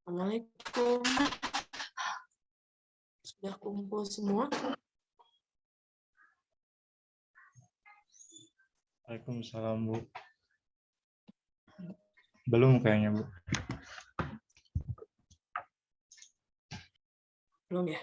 Assalamualaikum. Sudah kumpul semua? Waalaikumsalam, Bu. Belum kayaknya, Bu. Belum ya?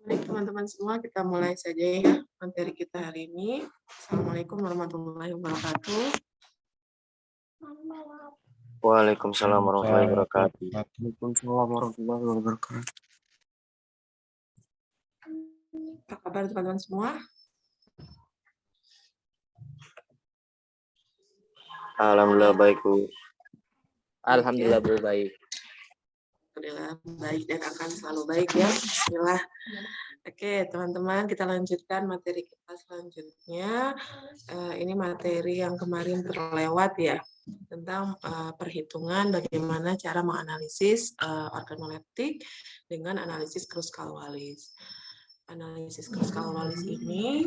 Baik, teman-teman semua, kita mulai saja ya materi kita hari ini. Assalamualaikum warahmatullahi wabarakatuh. Waalaikumsalam warahmatullahi wabarakatuh. Waalaikumsalam warahmatullahi wabarakatuh. Apa kabar teman-teman semua? Alhamdulillah baik, Bu. Alhamdulillah, Bu, baik. Alhamdulillah baik dan akan selalu baik ya. Bismillah. Oke, teman-teman, kita lanjutkan materi kita selanjutnya. Ini materi yang kemarin terlewat ya, tentang perhitungan bagaimana cara menganalisis organoleptik dengan analisis Kruskal-Wallis. Analisis Kruskal-Wallis ini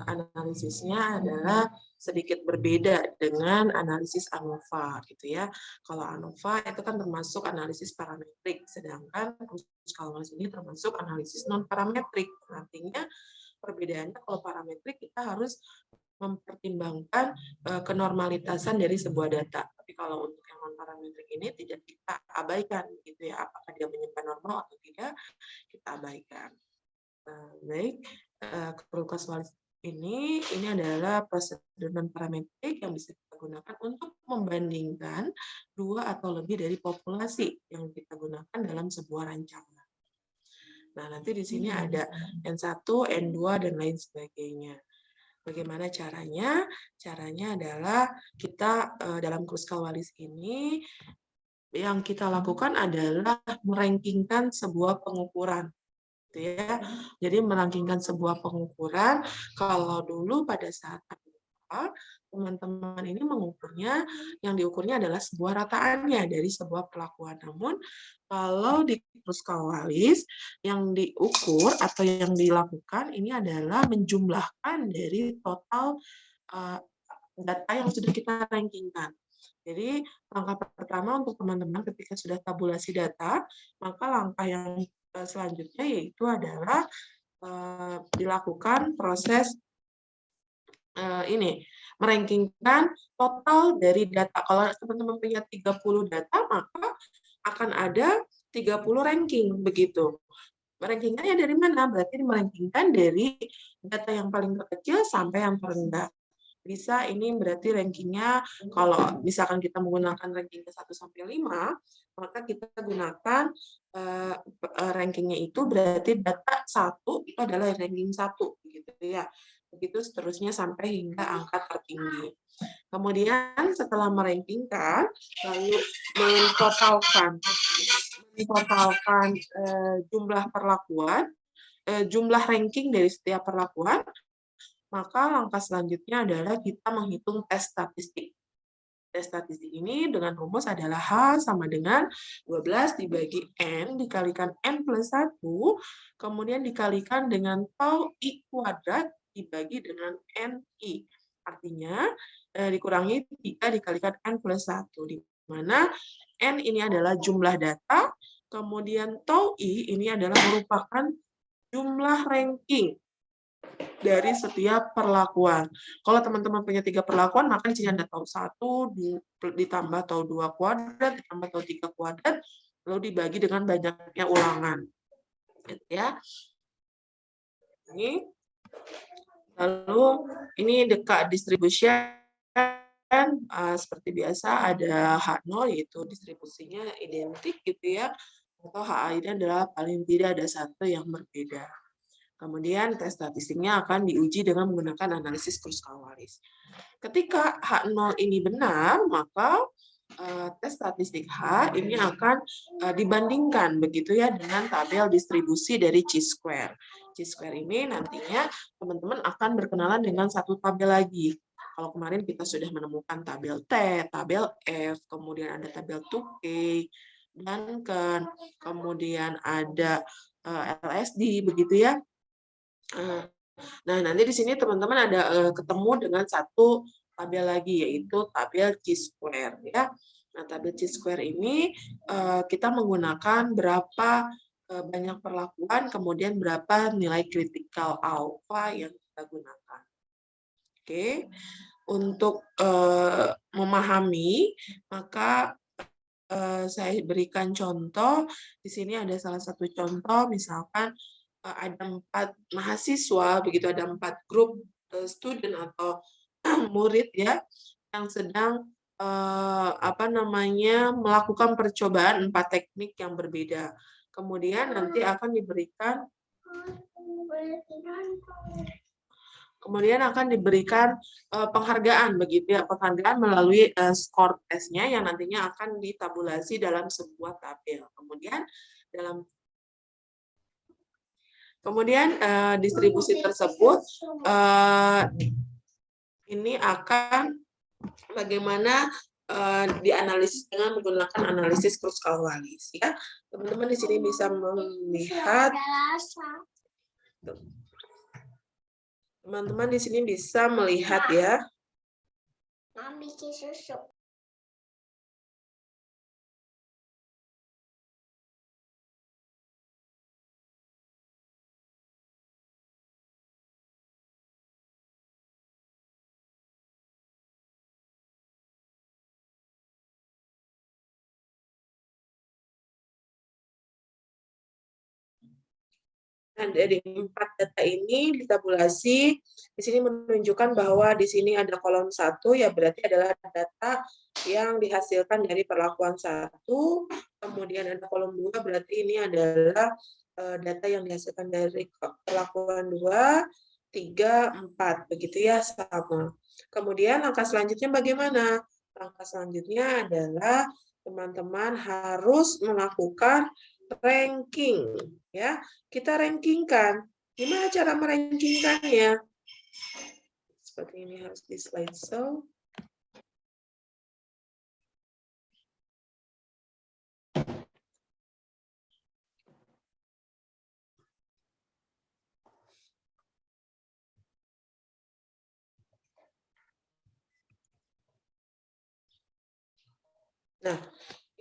analisisnya adalah sedikit berbeda dengan analisis ANOVA gitu ya. Kalau ANOVA itu kan termasuk analisis parametrik, sedangkan Kruskal-Wallis ini termasuk analisis non parametrik. Artinya perbedaannya kalau parametrik kita harus mempertimbangkan kenormalitasan dari sebuah data. Tapi kalau untuk yang non parametrik ini tidak kita abaikan gitu ya, apakah dia menyimpan normal atau tidak, kita abaikan. Baik, Kruskal-Wallis ini adalah prosedur non parametrik yang bisa kita gunakan untuk membandingkan dua atau lebih dari populasi yang kita gunakan dalam sebuah rancangan. Nah, nanti di sini ada N1, N2 dan lain sebagainya. Bagaimana caranya? Caranya adalah kita dalam Kruskal-Wallis ini yang kita lakukan adalah merankingkan sebuah pengukuran. Ya. Jadi merankingkan sebuah pengukuran. Kalau dulu pada saat teman-teman ini mengukurnya, yang diukurnya adalah sebuah rataannya dari sebuah perlakuan. Namun kalau di Kruskal-Wallis yang diukur atau yang dilakukan ini adalah menjumlahkan dari total data yang sudah kita rankingkan. Jadi langkah pertama untuk teman-teman ketika sudah tabulasi data, maka langkah yang selanjutnya yaitu adalah dilakukan proses ini merankingkan total dari data. Kalau teman-teman punya 30 data, maka akan ada 30 ranking begitu. Rankingnya dari mana? Berarti merankingkan dari data yang paling terkecil sampai yang terendah. Bisa ini berarti rankingnya, kalau misalkan kita menggunakan rankingnya 1 sampai 5, maka kita gunakan rankingnya itu berarti data 1 itu adalah ranking 1 gitu ya. Begitu seterusnya sampai hingga angka tertinggi. Kemudian setelah merankingkan, lalu mentotalkan jumlah perlakuan, jumlah ranking dari setiap perlakuan, maka langkah selanjutnya adalah kita menghitung tes statistik. Tes statistik ini dengan rumus adalah H sama dengan 12 dibagi N dikalikan N plus 1, kemudian dikalikan dengan tau I kuadrat dibagi dengan NI. Artinya dikurangi 3 dikalikan N plus 1, di mana N ini adalah jumlah data, kemudian tau I ini adalah merupakan jumlah ranking dari setiap perlakuan. Kalau teman-teman punya 3 perlakuan, maka di sini ada tau 1 ditambah tau 2 kuadrat, ditambah tau 3 kuadrat, lalu dibagi dengan banyaknya ulangan. Gitu ya. Ini. Lalu ini dekat distribution, seperti biasa ada H0, yaitu distribusinya identik gitu ya, atau HA ini adalah paling tidak ada satu yang berbeda. Kemudian tes statistiknya akan diuji dengan menggunakan analisis Kruskal-Wallis. Ketika H0 ini benar, maka tes statistik H ini akan dibandingkan begitu ya dengan tabel distribusi dari chi-square. Chi-square ini nantinya teman-teman akan berkenalan dengan satu tabel lagi. Kalau kemarin kita sudah menemukan tabel T, tabel F, kemudian ada tabel 2K, dan kemudian ada LSD begitu ya. Nah, nanti di sini teman-teman ada ketemu dengan satu tabel lagi, yaitu tabel chi-square ya. Nah, tabel chi-square ini kita menggunakan berapa banyak perlakuan, kemudian berapa nilai kritikal alfa yang kita gunakan. Oke. Untuk memahami, maka saya berikan contoh. Di sini ada salah satu contoh, misalkan ada 4 mahasiswa, begitu ada 4 grup student atau murid ya yang sedang melakukan percobaan 4 teknik yang berbeda. Kemudian nanti akan diberikan penghargaan begitu ya, penghargaan melalui skor tesnya yang nantinya akan ditabulasi dalam sebuah tabel. Kemudian distribusi tersebut ini akan bagaimana dianalisis dengan menggunakan analisis Kruskal-Wallis ya. Teman-teman di sini bisa melihat. Teman-teman di sini bisa melihat ya. Mami susu. Dan dari 4 data ini ditabulasi, di sini menunjukkan bahwa di sini ada kolom 1, ya berarti adalah data yang dihasilkan dari perlakuan 1, kemudian ada kolom 2, berarti ini adalah data yang dihasilkan dari perlakuan 2, 3, 4, begitu ya, sama. Kemudian langkah selanjutnya bagaimana? Langkah selanjutnya adalah teman-teman harus melakukan ranking ya. Kita rankingkan. Gimana cara merankingkannya? Seperti ini harus di slideshow. Nah,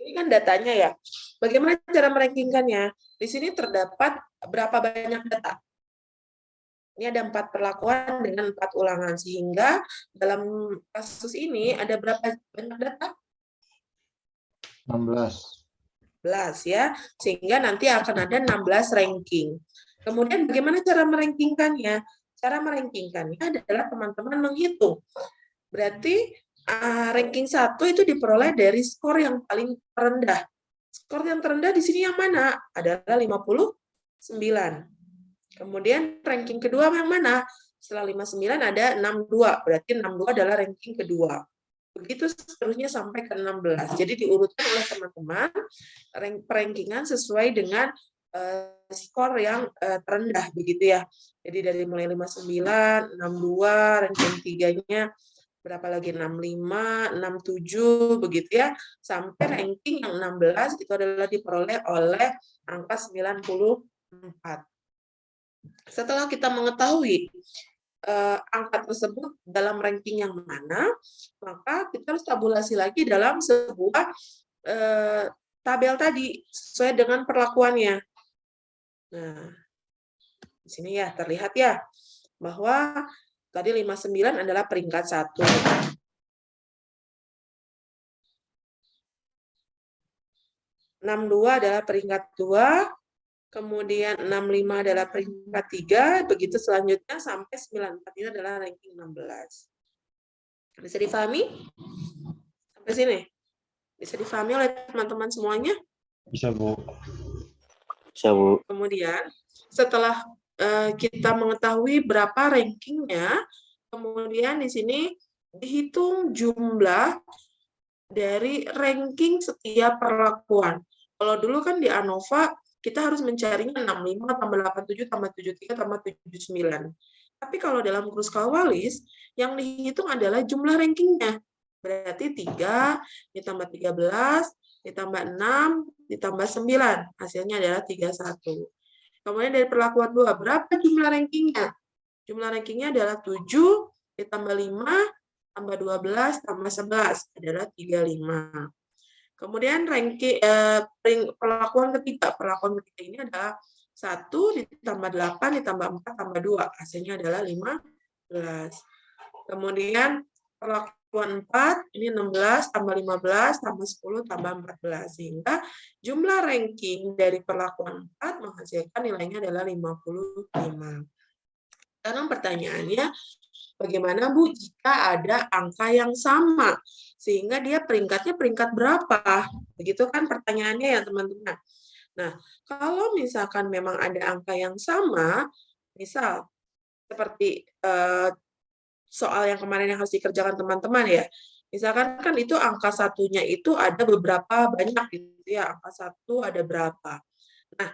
ini kan datanya ya. Bagaimana cara merankingkannya? Di sini terdapat berapa banyak data? Ini ada 4 perlakuan dengan 4 ulangan, sehingga dalam kasus ini ada berapa banyak data? 16 ya, sehingga nanti akan ada 16 ranking. Kemudian bagaimana cara merankingkannya? Cara merankingkannya adalah teman-teman menghitung. Berarti ranking 1 itu diperoleh dari skor yang paling rendah. Skor yang terendah di sini yang mana? Adalah 59. Kemudian ranking kedua yang mana? Setelah 59 ada 62, berarti 62 adalah ranking kedua. Begitu seterusnya sampai ke 16. Jadi diurutkan oleh teman-teman rankingan sesuai dengan skor yang terendah begitu ya. Jadi dari mulai 59, 62, ranking 3-nya berapa lagi, 65, 67 begitu ya, sampai ranking yang 16 itu adalah diperoleh oleh angka 94. Setelah kita mengetahui angka tersebut dalam ranking yang mana, maka kita harus tabulasi lagi dalam sebuah tabel tadi sesuai dengan perlakuannya. Nah, di sini ya terlihat ya bahwa tadi 59 adalah peringkat 1. 62 adalah peringkat 2, kemudian 65 adalah peringkat 3, begitu selanjutnya sampai 94 ini adalah ranking 16. Bisa difahami? Sampai sini? Bisa difahami oleh teman-teman semuanya? Bisa, Bu. Bisa, Bu. Kemudian, setelah kita mengetahui berapa rankingnya, kemudian di sini dihitung jumlah dari ranking setiap perlakuan. Kalau dulu kan di ANOVA, kita harus mencarinya 65 tambah 87 tambah 73 tambah 79. Tapi kalau dalam Kruskal-Wallis, yang dihitung adalah jumlah rankingnya. Berarti 3 ditambah 13, ditambah 6, ditambah 9. Hasilnya adalah 31. Kemudian dari perlakuan 2, berapa jumlah rankingnya? Jumlah rankingnya adalah 7, ditambah 5, tambah 12, tambah 11, adalah 35. Kemudian ranking perlakuan ketiga ini adalah 1 ditambah 8 ditambah 4 tambah 2, hasilnya adalah 15. Kemudian perlakuan perlakuan 4, ini 16 tambah 15 tambah 10 tambah 14. Sehingga jumlah ranking dari perlakuan 4 menghasilkan nilainya adalah 55. Sekarang pertanyaannya, bagaimana Bu jika ada angka yang sama? Sehingga dia peringkatnya peringkat berapa? Begitu kan pertanyaannya ya teman-teman. Nah, kalau misalkan memang ada angka yang sama, misal seperti soal yang kemarin yang harus dikerjakan teman-teman ya. Misalkan kan itu angka satunya itu ada beberapa banyak gitu ya, angka satu ada berapa. Nah,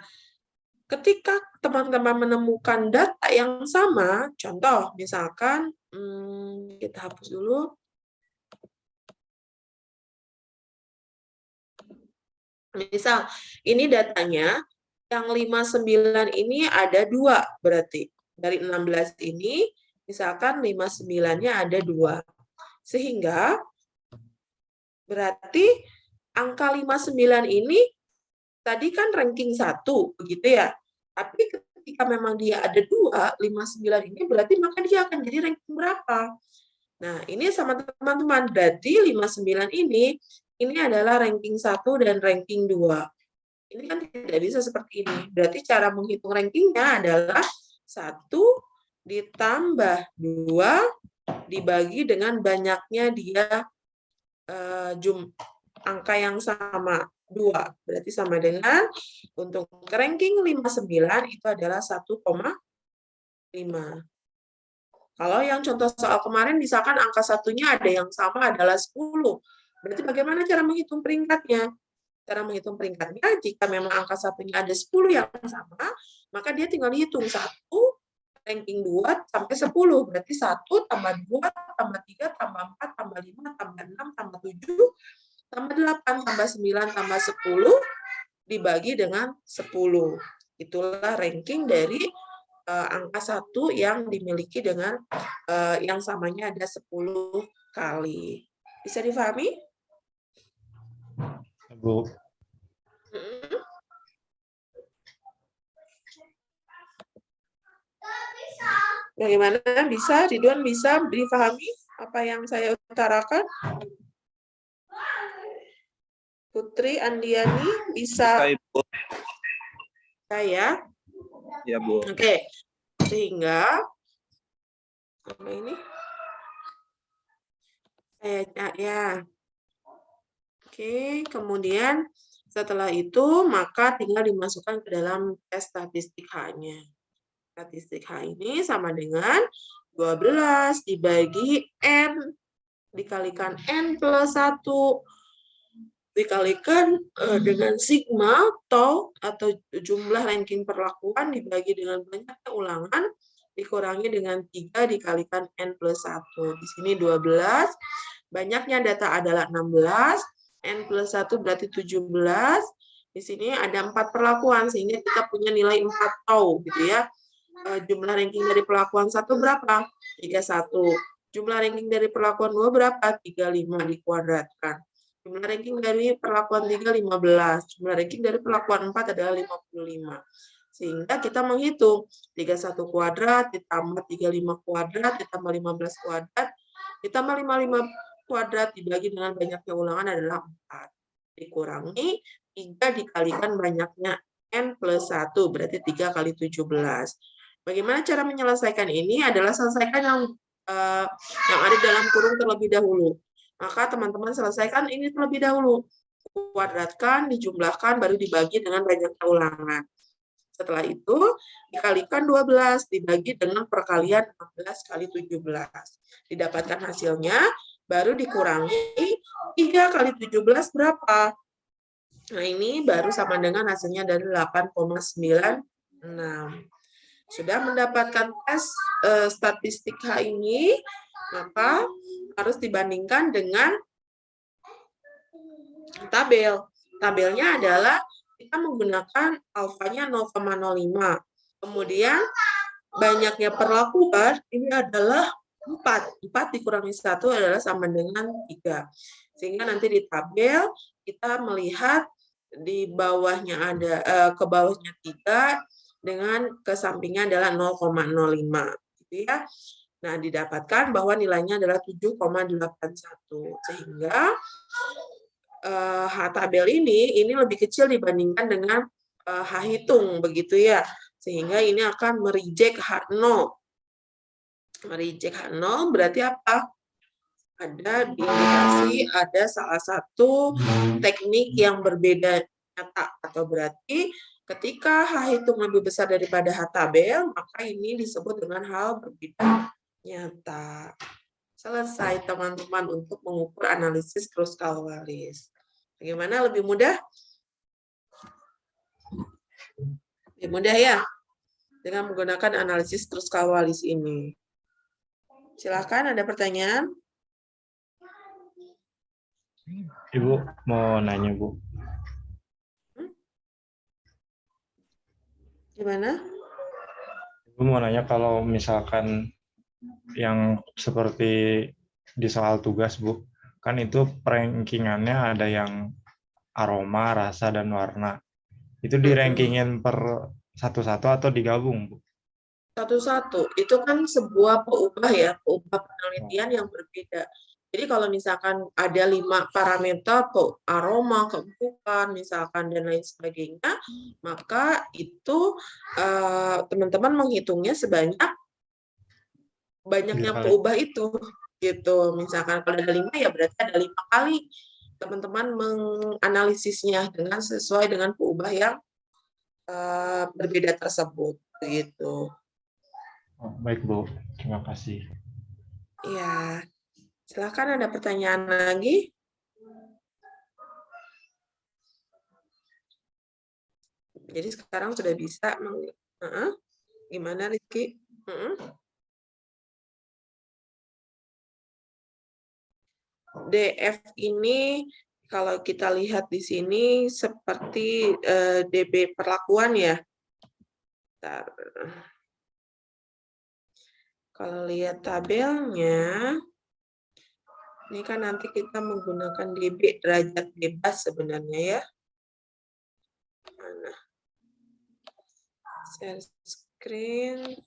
ketika teman-teman menemukan data yang sama, contoh misalkan kita hapus dulu. Misal ini datanya yang 59 ini ada 2 berarti. Dari 16 ini misalkan 59-nya ada 2. Sehingga berarti angka 59 ini tadi kan ranking 1, begitu ya. Tapi ketika memang dia ada 2, 59 ini berarti maka dia akan jadi ranking berapa? Nah, ini sama teman-teman. Berarti 59 ini adalah ranking 1 dan ranking 2. Ini kan tidak bisa seperti ini. Berarti cara menghitung rankingnya adalah 1 ditambah 2 dibagi dengan banyaknya dia angka yang sama 2. Berarti sama dengan untuk ranking 59 itu adalah 1,5. Kalau yang contoh soal kemarin misalkan angka satunya ada yang sama adalah 10. Berarti bagaimana cara menghitung peringkatnya? Cara menghitung peringkatnya, jika memang angka satunya ada 10 yang sama, maka dia tinggal hitung 1, ranking 2 sampai 10. Berarti 1 tambah 2 tambah 3 tambah 4 tambah 5 tambah 6 tambah 7 tambah 8 tambah 9 tambah 10 dibagi dengan 10. Itulah ranking dari angka 1 yang dimiliki dengan yang samanya ada 10 kali. Bisa difahami? Bu. Bagaimana? Bisa? Ridwan bisa difahami apa yang saya utarakan? Putri Andiani bisa? Ibu. Saya? Ya, Bu. Oke. Sehingga apa ini? Ya. Oke, kemudian setelah itu maka tinggal dimasukkan ke dalam tes statistik H-nya. Statistik H ini sama dengan 12 dibagi N dikalikan N plus 1 dikalikan dengan sigma atau jumlah ranking perlakuan dibagi dengan banyaknya ulangan dikurangi dengan 3 dikalikan N plus 1. Di sini 12, banyaknya data adalah 16, N plus 1 berarti 17. Di sini ada 4 perlakuan, sehingga kita punya nilai 4 tau, gitu ya. Jumlah ranking dari perlakuan 1 berapa? 31. Jumlah ranking dari perlakuan 2 berapa? 35 dikuadratkan. Jumlah ranking dari perlakuan 3, 15. Jumlah ranking dari perlakuan 4 adalah 55. Sehingga kita menghitung 31 kuadrat ditambah 35 kuadrat ditambah 15 kuadrat ditambah 55 kuadrat dibagi dengan banyaknya ulangan adalah 4. Dikurangi 3 dikalikan banyaknya N plus 1, berarti 3 kali 17. Bagaimana cara menyelesaikan ini adalah selesaikan yang ada dalam kurung terlebih dahulu. Maka teman-teman selesaikan ini terlebih dahulu. Kuadratkan, dijumlahkan, baru dibagi dengan banyaknya ulangan. Setelah itu, dikalikan 12, dibagi dengan perkalian 16 kali 17. Didapatkan hasilnya, baru dikurangi 3 kali 17 berapa? Nah, ini baru sama dengan hasilnya dari 8,96. Sudah mendapatkan tes statistik H ini, maka harus dibandingkan dengan tabel. Tabelnya adalah kita menggunakan alfanya 0,05. Kemudian banyaknya perlakuan ini adalah 4. 4 dikurangi 1 adalah sama dengan 3. Sehingga nanti di tabel kita melihat di bawahnya ada ke bawahnya 3 dengan ke sampingnya adalah 0,05 gitu ya. Nah, didapatkan bahwa nilainya adalah 7,81. Sehingga H tabel ini lebih kecil dibandingkan dengan H hitung, begitu ya. Sehingga ini akan mereject H0. Mereject H0 berarti apa? Ada indikasi ada salah satu teknik yang berbeda nyata, atau berarti ketika H hitung lebih besar daripada H tabel, maka ini disebut dengan hal berbeda nyata. Selesai teman-teman untuk mengukur analisis Kruskal-Wallis. Bagaimana, lebih mudah? Lebih mudah ya? Dengan menggunakan analisis Kruskal-Wallis ini. Silakan, ada pertanyaan? Ibu mau nanya, Bu. Gimana? Ibu mau nanya kalau misalkan yang seperti di soal tugas, Bu, kan itu rankingannya ada yang aroma, rasa, dan warna. Itu di rankingin per satu-satu atau digabung, Bu? Satu-satu. Itu kan sebuah peubah ya, peubah penelitian yang berbeda. Jadi kalau misalkan ada 5 parameter, aroma, keempukan, misalkan, dan lain sebagainya, maka itu teman-teman menghitungnya sebanyak banyaknya peubah itu. Gitu. Misalkan kalau ada 5, ya berarti ada 5 kali teman-teman menganalisisnya dengan sesuai dengan peubah yang berbeda tersebut. Begitu. Oh, baik, Bu. Terima kasih. Ya, silakan, ada pertanyaan lagi? Jadi sekarang sudah bisa gimana, Rizky? DF ini kalau kita lihat di sini seperti DB perlakuan ya. Bentar. Kalau lihat tabelnya, ini kan nanti kita menggunakan DB derajat bebas sebenarnya ya. Mana? Share screen.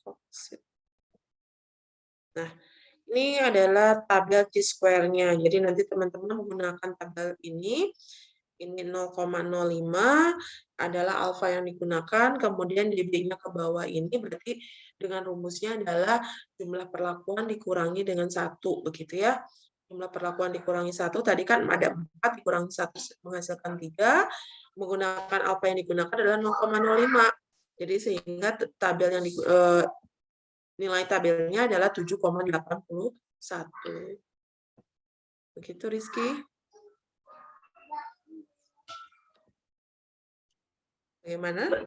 Nah, ini adalah tabel T-square-nya. Jadi nanti teman-teman menggunakan tabel ini 0,05 adalah alfa yang digunakan, kemudian DB-nya ke bawah ini berarti dengan rumusnya adalah jumlah perlakuan dikurangi dengan 1, begitu ya. Jumlah perlakuan dikurangi 1, tadi kan ada 4, dikurangi 1 menghasilkan 3, menggunakan alfa yang digunakan adalah 0,05. Jadi sehingga tabel yang nilai tabelnya adalah 7,81. Begitu, Rizky. Bagaimana?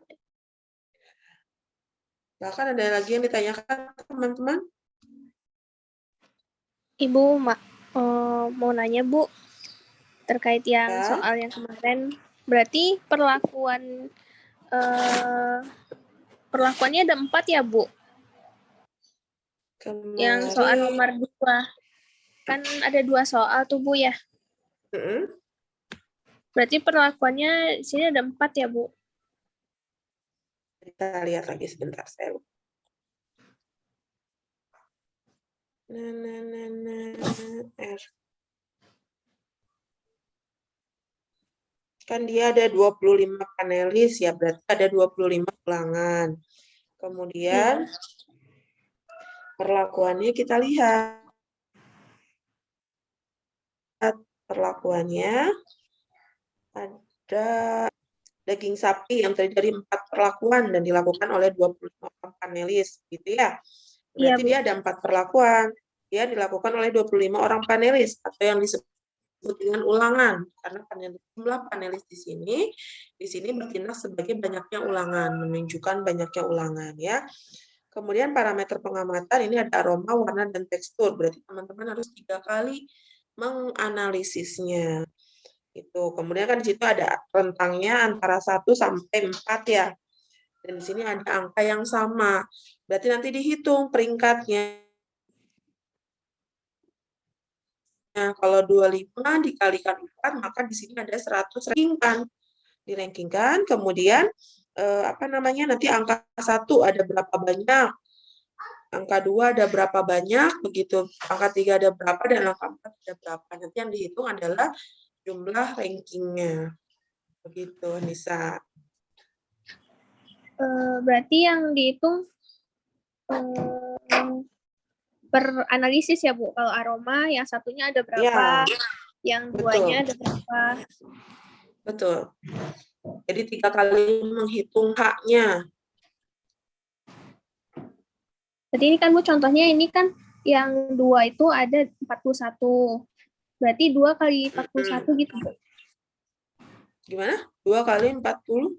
Bahkan ada lagi yang ditanyakan, teman-teman? Ibu, mau nanya, Bu, terkait yang Ya. soal yang kemarin. Berarti perlakuannya ada 4 ya, Bu? Yang soal nomor 2. Kan ada 2 soal tuh, Bu, ya? Berarti perlakuannya di sini ada 4 ya, Bu? Kita lihat lagi sebentar, saya lupa. R. Kan dia ada 25 panelis ya, berarti ada 25 ulangan. Kemudian perlakuannya kita lihat. Perlakuannya ada daging sapi yang terdiri dari 4 perlakuan dan dilakukan oleh 25 orang panelis, gitu ya. Berarti dia ada 4 perlakuan. Dia dilakukan oleh 25 orang panelis atau yang disebut dengan ulangan, karena jumlah panelis di sini bertindak sebagai banyaknya ulangan, menunjukkan banyaknya ulangan ya. Kemudian parameter pengamatan ini ada aroma, warna, dan tekstur. Berarti teman-teman harus 3 kali menganalisisnya. Itu. Kemudian kan di situ ada rentangnya antara 1 sampai 4 ya. Dan di sini ada angka yang sama. Berarti nanti dihitung peringkatnya. Nah, kalau 25 dikalikan 4, maka di sini ada 100 dirankingkan. Kemudian nanti angka 1 ada berapa banyak. angka 2 ada berapa banyak, begitu angka 3 ada berapa, dan angka 4 ada berapa. Nanti yang dihitung adalah jumlah rankingnya. Begitu, Nisa. Berarti yang dihitung per analisis ya, Bu. Kalau aroma, yang satunya ada berapa, yang duanya ada berapa. Betul. Jadi 3 kali menghitung haknya. Berarti ini kan, Bu, contohnya ini kan yang 2 itu ada 41. Berarti 2 kali 41 gitu, Bu. Gimana? 2 kali 40?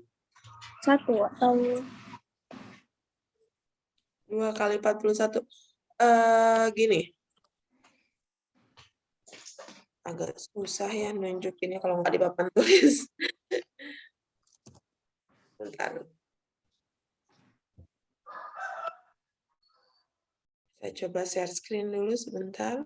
1 atau 2 kali 41. Gini. Agak susah ya nunjukinnya kalau nggak di papan tulis. Bentar. Saya coba share screen dulu sebentar.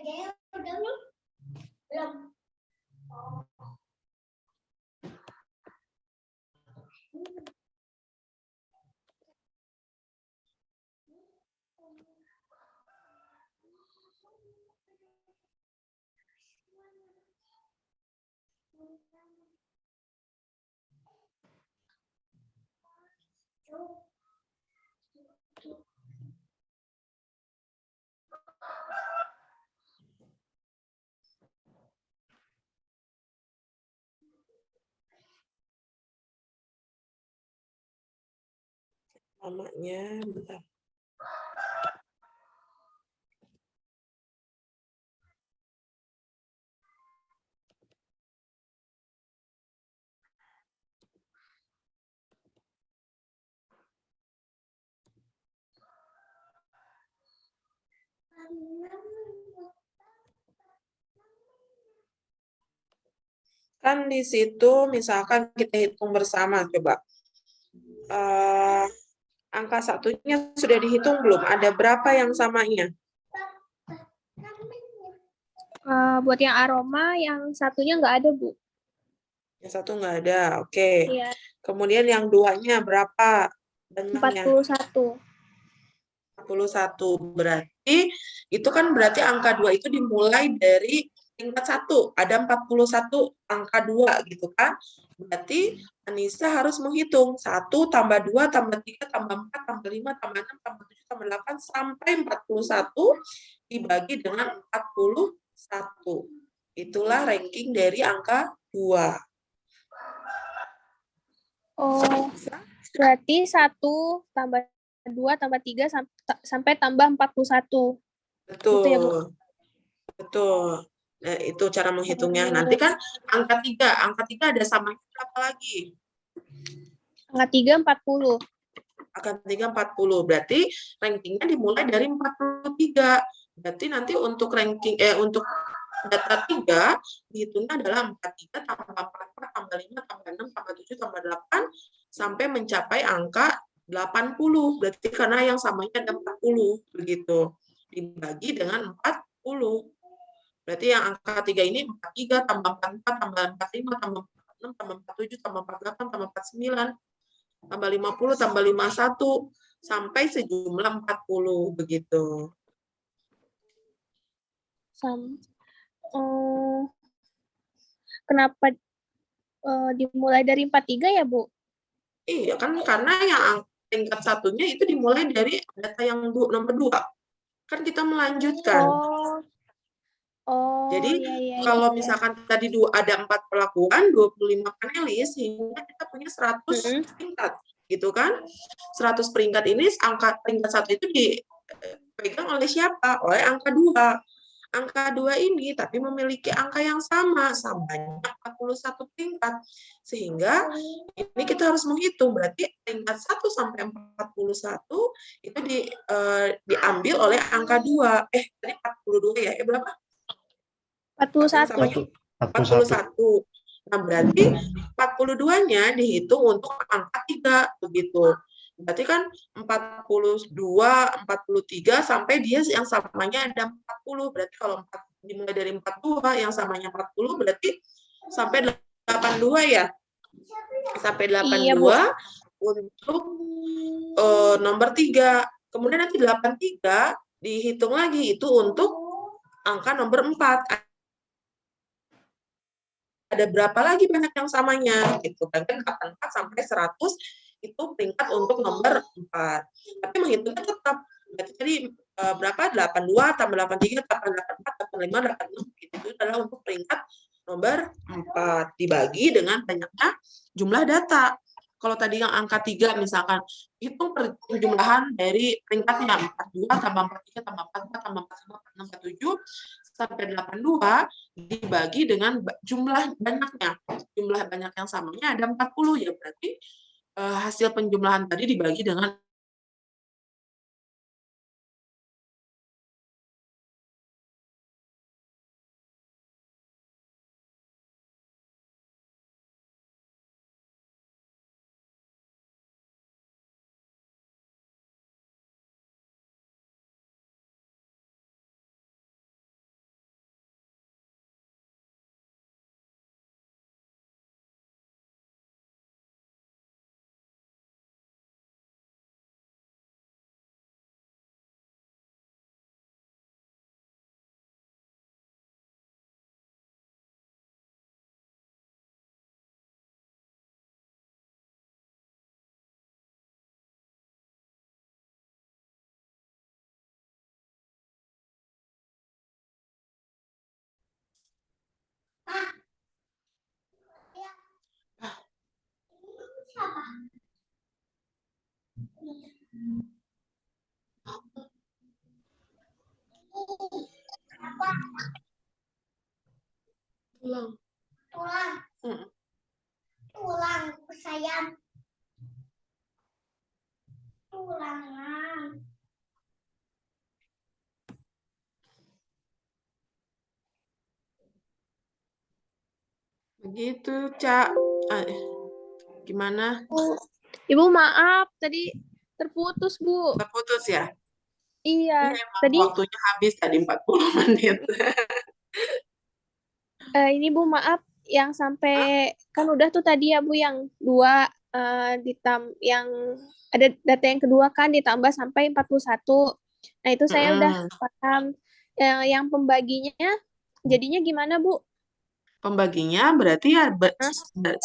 Kerjanya udah belum? Belum. Lamanya, bentar. Kan di situ misalkan kita hitung bersama, coba. Angka satunya sudah dihitung belum? Ada berapa yang samanya? buat yang aroma, yang satunya nggak ada, Bu. Yang satu nggak ada, oke. Iya, Kemudian yang duanya berapa banyaknya? 41. 41. Berarti itu kan berarti angka 2 itu dimulai dari tingkat 1. Ada 41 angka 2 gitu kan. Berarti Anissa harus menghitung 1 tambah 2 tambah 3 tambah 4 tambah 5 tambah 6 tambah 7 tambah 8 sampai 41 dibagi dengan 41. Itulah ranking dari angka 2. Oh, berarti 1 tambah 2 tambah 3 sampai tambah 41. Betul. Gitu ya, Bu? Betul. Nah, itu cara menghitungnya. Nanti kan angka 3 ada samanya berapa lagi? Angka 3, 40. Angka 3 40. Berarti rankingnya dimulai dari 43. Berarti nanti untuk ranking untuk data 3 dihitungnya adalah 43 tambah 44 tambah 5 tambah 6 tambah 7 tambah 8 sampai mencapai angka 80. Berarti karena yang samanya ada 40 begitu. Dibagi dengan 40. Berarti yang angka 3 ini 43 tambah 44 tambah 45 tambah 46 tambah 47 tambah 48 tambah 49 tambah 50 tambah 51 sampai sejumlah 40 begitu. Kenapa dimulai dari 43 ya, Bu? Iya kan karena yang tingkat satunya itu dimulai dari data yang nomor 2. Kan kita melanjutkan. Jadi iya, kalau iya. misalkan tadi ada 4 perlakuan, 25 panelis, sehingga kita punya 100 peringkat, gitu kan? 100 peringkat ini, angka peringkat 1 itu dipegang oleh siapa? Oleh angka 2. angka 2 ini tapi memiliki angka yang sama sebanyak 41 tingkat. Sehingga ini kita harus menghitung, berarti tingkat 1 sampai 41 itu diambil oleh angka 2. Tadi 42 ya, berapa? 41. 41. Nah, berarti 42-nya dihitung untuk angka 3, begitu. Berarti kan 42, 43 sampai dia yang samanya ada 40. Berarti kalau dimulai dari 42 yang samanya 40 berarti sampai 82 ya. Sampai 82 Iya, Bu. untuk nomor 3. Kemudian nanti 83 dihitung lagi itu untuk angka nomor 4. Ada berapa lagi banyak yang samanya gitu. Berarti 44 sampai 100 itu peringkat untuk nomor 4. Tapi menghitungnya tetap. Berarti tadi berapa? 82 tambah 83 tambah 84 tambah 5 86 itu adalah untuk peringkat nomor 4 dibagi dengan banyaknya jumlah data. Kalau tadi yang angka 3 misalkan hitung perjumlahan dari peringkatnya 42 tambah 43 tambah 44 tambah 45 46 47 sampai 82 dibagi dengan jumlah banyaknya. Jumlah banyak yang samanya ada 40 ya, berarti hasil penjumlahan tadi dibagi dengan tulang. Tulang sayang. Tulangan. Begitu, Cak. Gimana? Ibu maaf, tadi terputus, Bu. Terputus ya? Iya, Emang tadi waktunya habis tadi 40 menit. ini Bu maaf yang sampai kan udah tuh tadi ya Bu yang 2 yang ada data yang kedua kan ditambah sampai 41. Nah, itu saya udah paham. Yang pembaginya jadinya gimana, Bu? Pembaginya berarti ya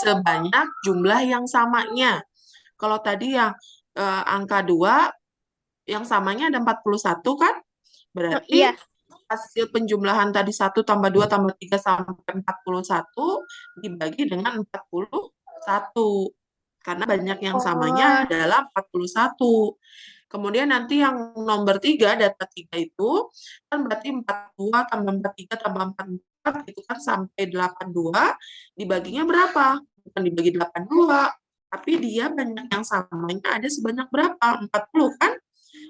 sebanyak jumlah yang samanya. Kalau tadi yang angka 2 yang samanya ada 41 kan? Berarti Iya. hasil penjumlahan tadi 1 tambah 2 tambah 3 sampai 41 dibagi dengan 41. Karena banyak yang samanya adalah 41. Kemudian nanti yang nomor 3, data 3 itu kan berarti 42 tambah 43 tambah 44 itu kan sampai 82 dibaginya berapa? Bukan dibagi 82, tapi dia banyak yang samanya ada sebanyak berapa? 40 kan?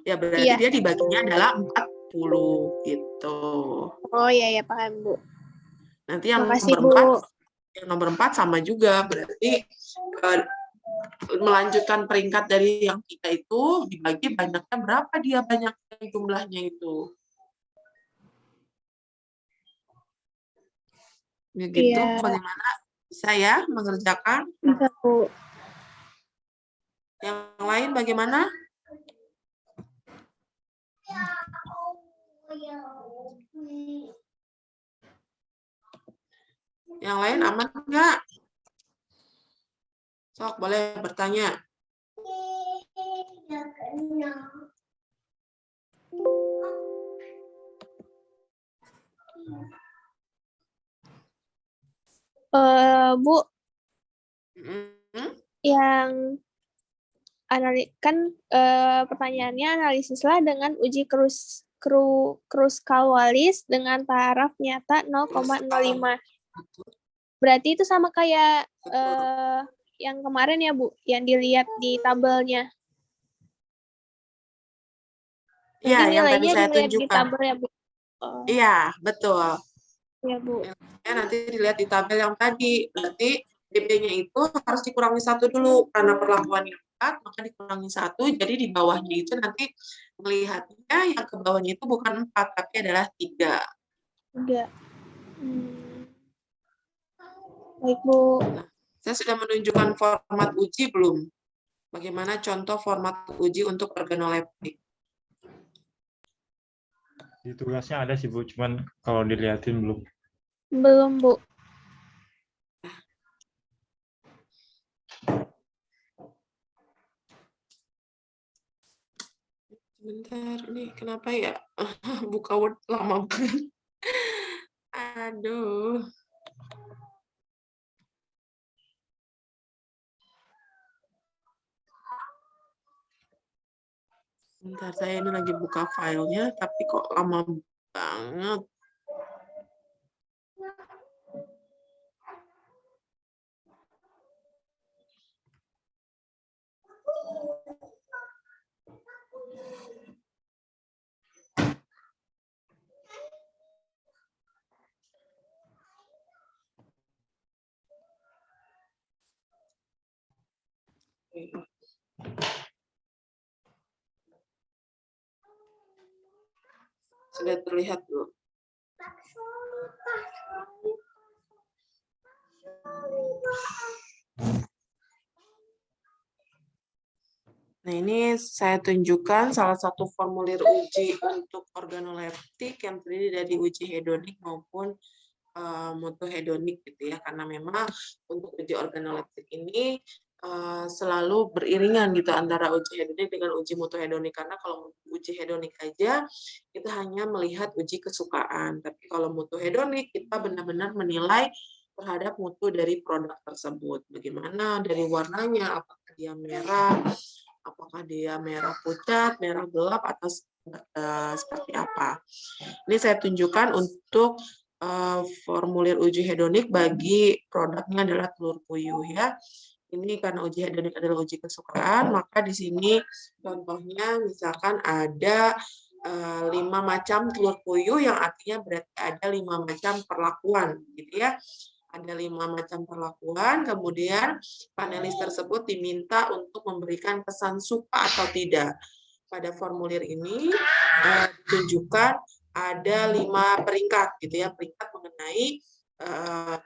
Ya berarti Iya. dia dibaginya adalah 40 gitu. Oh iya ya paham, Bu. Nanti yang Makasih, nomor 4 sama juga, berarti melanjutkan peringkat dari yang 3 itu dibagi banyaknya berapa dia banyaknya jumlahnya itu. Begitu, Iya. bagaimana? Bisa ya mengerjakan? Bisa, Bu. Yang lain bagaimana? Yang lain aman enggak? Sok, boleh bertanya. Bu, Hmm? yang pertanyaannya analisislah dengan uji Kruskal-Wallis dengan taraf nyata 0,05. Berarti itu sama kayak yang kemarin ya, Bu, yang dilihat di tabelnya. Iya, Nanti yang tadi nilainya saya dilihat di tunjukkan. tabel ya, Bu. Oh, Iya, betul. ya, Bu. Ya, nanti dilihat di tabel yang tadi. Berarti DP-nya itu harus dikurangi 1 dulu. Karena perlakuannya 4, maka dikurangi 1. Jadi di bawahnya itu nanti melihatnya yang ke bawahnya itu bukan 4, tapi adalah 3. Enggak. Baik, Bu. Saya sudah menunjukkan format uji belum? Bagaimana contoh format uji untuk organoleptik? Di tugasnya ada sih Bu, cuman kalau dilihatin belum. Belum, Bu. Bentar, nih kenapa ya? Buka Word lama banget. Aduh. Bentar, saya ini lagi buka filenya, tapi kok lama banget. Sudah terlihat belum? Nah, ini saya tunjukkan salah satu formulir uji untuk organoleptik yang terdiri dari uji hedonik maupun motohedonik gitu ya, karena memang untuk uji organoleptik ini selalu beriringan gitu antara uji hedonik dengan uji motohedonik, karena kalau uji hedonik aja kita hanya melihat uji kesukaan, tapi kalau motohedonik kita benar-benar menilai terhadap mutu dari produk tersebut, bagaimana dari warnanya, apakah dia merah, apakah dia merah pucat, merah gelap, atau seperti apa. Ini saya tunjukkan untuk formulir uji hedonik bagi produknya adalah telur puyuh ya. Ini karena uji hedonik adalah uji kesukaan, maka di sini contohnya misalkan ada 5 macam telur puyuh yang artinya berarti ada 5 macam perlakuan gitu ya. Ada 5 macam perlakuan, kemudian panelis tersebut diminta untuk memberikan pesan suka atau tidak. Pada formulir ini ditunjukkan ada 5 peringkat gitu ya, peringkat mengenai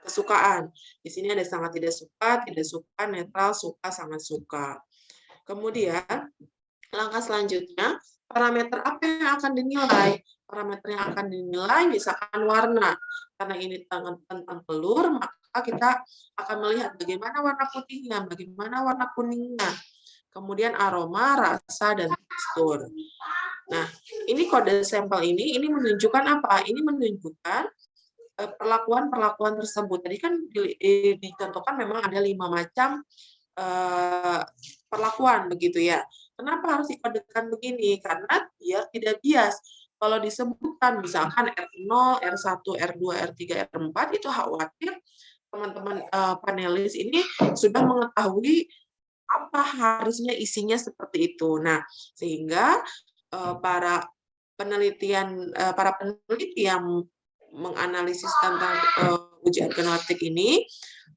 kesukaan. Di sini ada sangat tidak suka, netral, suka, sangat suka. Kemudian langkah selanjutnya, parameter apa yang akan dinilai? Parameter yang akan dinilai misalkan warna. Karena ini tentang telur, maka kita akan melihat bagaimana warna putihnya, bagaimana warna kuningnya. Kemudian aroma, rasa, dan tekstur. Nah, ini kode sampel ini menunjukkan apa? Ini menunjukkan perlakuan-perlakuan tersebut. Tadi kan dicontohkan memang ada 5 macam perlakuan begitu ya. Kenapa harus dikodekan begini? Karena biar tidak bias. Kalau disebutkan misalkan R0, R1, R2, R3, R4 itu khawatir teman-teman panelis ini sudah mengetahui apa harusnya isinya seperti itu. Nah, sehingga para peneliti yang menganalisis tentang uji organoleptik ini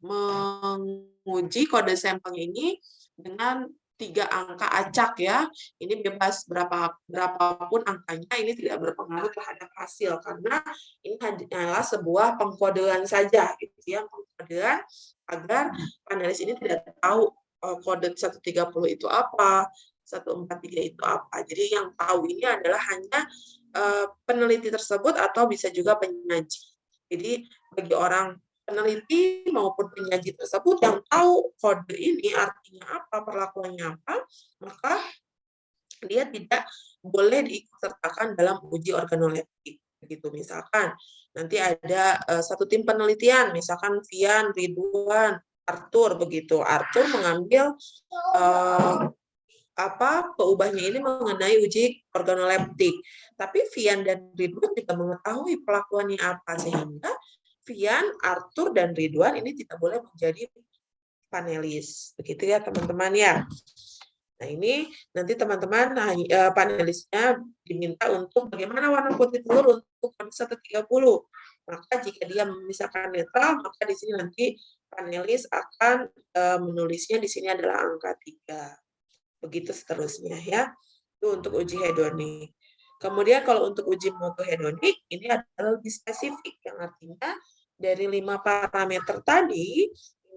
menguji kode sampelnya ini dengan 3 angka acak ya. Ini bebas berapapun angkanya, ini tidak berpengaruh terhadap hasil karena ini hanyalah sebuah pengkodean saja gitu ya, pengkodean agar panelis ini tidak tahu kode 130 itu apa, 143 itu apa. Jadi yang tahu ini adalah hanya peneliti tersebut atau bisa juga penyaji. Jadi bagi orang peneliti maupun penyaji tersebut yang tahu kode ini artinya apa, perlakuannya apa, maka dia tidak boleh diikutsertakan dalam uji organoleptik. Begitu misalkan nanti ada satu tim penelitian, misalkan Vian, Ridwan, Arthur begitu. Arthur mengambil peubahnya ini mengenai uji organoleptik. Tapi Vian dan Ridwan juga mengetahui pelakuannya apa, sehingga Vian, Arthur, dan Ridwan ini tidak boleh menjadi panelis. Begitu ya teman-teman ya. Nah ini nanti teman-teman panelisnya diminta untuk bagaimana warna putih telur untuk 130. Maka jika dia memisahkan netral, maka di sini nanti panelis akan menulisnya di sini adalah angka 3. Begitu seterusnya ya. Itu untuk uji hedonik. Kemudian kalau untuk uji motohedonik ini adalah lebih spesifik, yang artinya dari 5 parameter tadi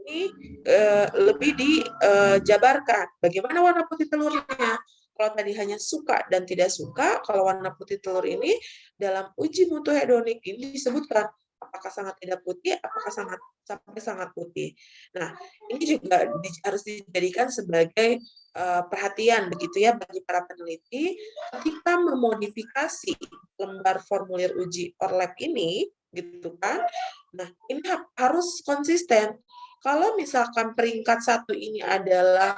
ini lebih dijabarkan. Bagaimana warna putih telurnya? Kalau tadi hanya suka dan tidak suka, kalau warna putih telur ini dalam uji motohedonik ini disebutkan apakah sangat tidak putih, apakah sampai sangat putih. Nah, ini juga harus dijadikan sebagai perhatian begitu ya bagi para peneliti ketika memodifikasi lembar formulir uji ORLAP ini gitu kan. Nah, ini harus konsisten. Kalau misalkan peringkat 1 ini adalah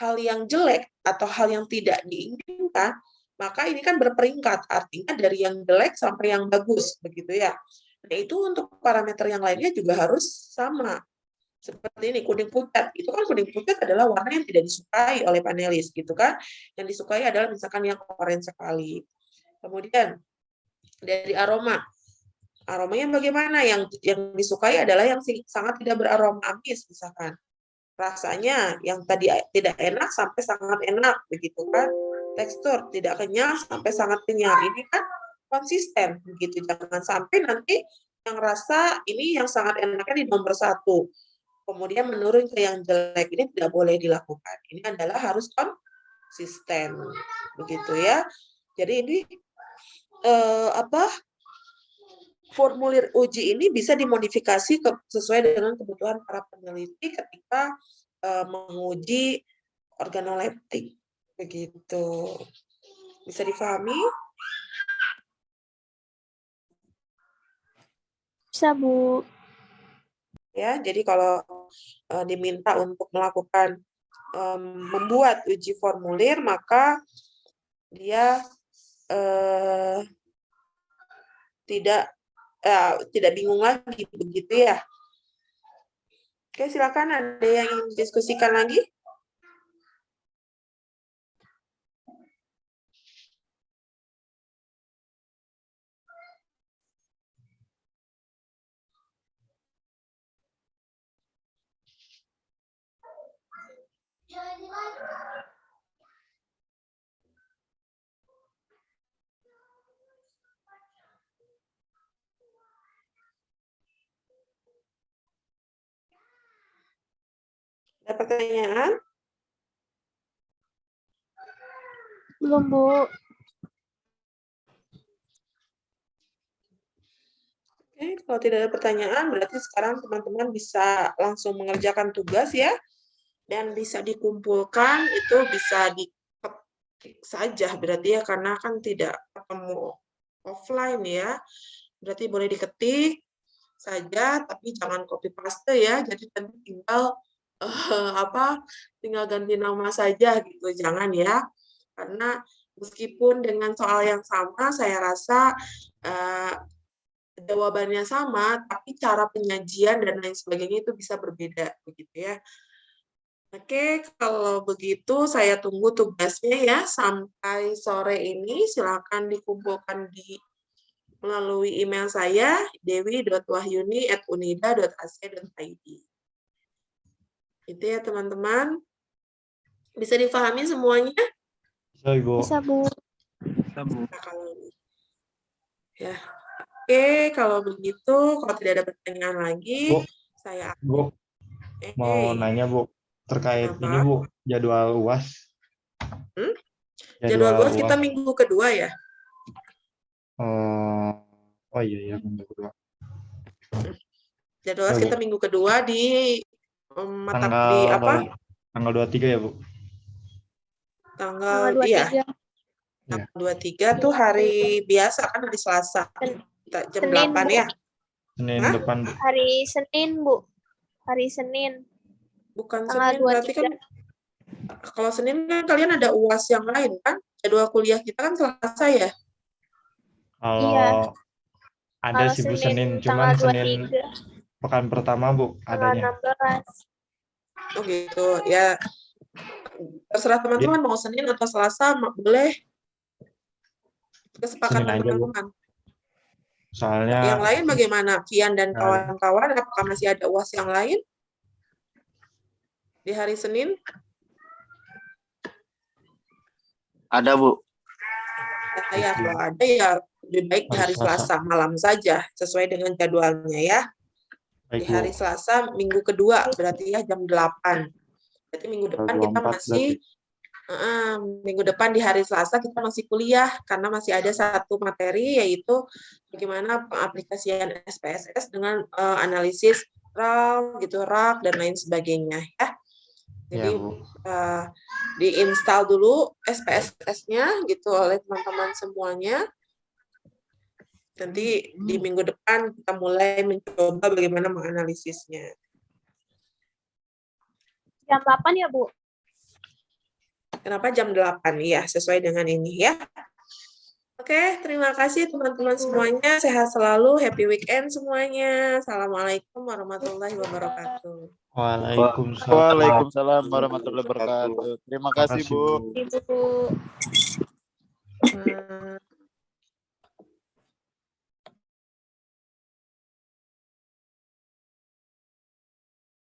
hal yang jelek atau hal yang tidak diinginkan, maka ini kan berperingkat, artinya dari yang jelek sampai yang bagus begitu ya. Nah, itu untuk parameter yang lainnya juga harus sama. Seperti ini, kuning pucat. Itu kan kuning pucat adalah warna yang tidak disukai oleh panelis, gitu kan. Yang disukai adalah misalkan yang oranye sekali. Kemudian, dari aroma. Aromanya bagaimana? Yang disukai adalah yang sangat tidak beraroma amis, misalkan. Rasanya yang tadi tidak enak sampai sangat enak, begitu kan. Tekstur tidak kenyal sampai sangat kenyal. Ini kan konsisten, begitu. Jangan sampai nanti yang rasa ini yang sangat enaknya di nomor 1. Kemudian menurun ke yang jelek, ini tidak boleh dilakukan. Ini adalah harus konsisten, begitu ya. Jadi ini formulir uji ini bisa dimodifikasi sesuai dengan kebutuhan para peneliti ketika menguji organoleptik, begitu. Bisa difahami? Bisa, Bu. Ya, jadi kalau diminta untuk melakukan membuat uji formulir, maka dia tidak bingung lagi, begitu ya. Oke, silakan ada yang ingin diskusikan lagi? Ada pertanyaan? Belum, Bu. Oke, kalau tidak ada pertanyaan, berarti sekarang teman-teman bisa langsung mengerjakan tugas ya. Dan bisa dikumpulkan, itu bisa diketik saja berarti ya, karena kan tidak ketemu offline ya. Berarti boleh diketik saja, tapi jangan copy paste ya. Jadi nanti tinggal ganti nama saja gitu, jangan ya. Karena meskipun dengan soal yang sama, saya rasa jawabannya sama, tapi cara penyajian dan lain sebagainya itu bisa berbeda begitu ya. Oke, kalau begitu saya tunggu tugasnya ya sampai sore ini. Silakan dikumpulkan melalui email saya dewi.wahyuni@unida.ac.id. Itu ya teman-teman. Bisa difahami semuanya? Bisa, Ibu. Bisa, Bu. Nah, ya. Oke, kalau begitu, kalau tidak ada pertanyaan lagi, Bu, saya Bu, mau nanya, Bu, terkait Apa? ini, Bu, jadwal UAS. Jadwal UAS kita minggu kedua ya? Oh iya, minggu kedua. Jadwal UAS kita minggu kedua di tanggal 23 ya, Bu? Tanggal 23. Iya. Tanggal 23 tuh hari biasa kan, hari Selasa. Jam Senin, 8 Bu. ya? Senin Hah? depan, Bu. Hari Senin, Bu. Hari Senin. Bukan Tanggal Senin, berarti kan kalau Senin kan kalian ada UAS yang lain kan? Jadwal kuliah kita kan Selasa ya? Kalau Iya. ada Kalau sih Bu Senin Senin, cuman tanggal Senin 23, pekan pertama Bu tanggal adanya. 16. Oh gitu, ya. Terserah teman-teman mau Senin atau Selasa, boleh. Kesepakatan Senin aja, Bu. teman-teman. Soalnya Yang lain bagaimana? Kian dan nggak ada. kawan-kawan, apakah masih ada UAS yang lain di hari Senin? Ada, Bu. Ya, kalau ada ya lebih baik di hari Hari Selasa. Selasa malam saja, sesuai dengan jadwalnya ya. Di Baik, Bu. hari Selasa minggu kedua, berarti ya jam 8. Berarti minggu depan kita 24 masih, minggu depan di hari Selasa kita masih kuliah, karena masih ada satu materi, yaitu bagaimana pengaplikasian SPSS dengan analisis RAL, gitu, RAG, dan lain sebagainya ya. Jadi Ya, Bu. diinstal dulu SPSS-nya gitu oleh teman-teman semuanya. Nanti di minggu depan kita mulai mencoba bagaimana menganalisisnya. Jam 8 ya, Bu? Kenapa jam 8? Ya, sesuai dengan ini ya. Oke, terima kasih teman-teman semuanya. Sehat selalu, happy weekend semuanya. Assalamualaikum warahmatullahi wabarakatuh. Waalaikumsalam. Waalaikumsalam warahmatullahi wabarakatuh. Terima kasih, Makasih, Bu. Bu. Ibu.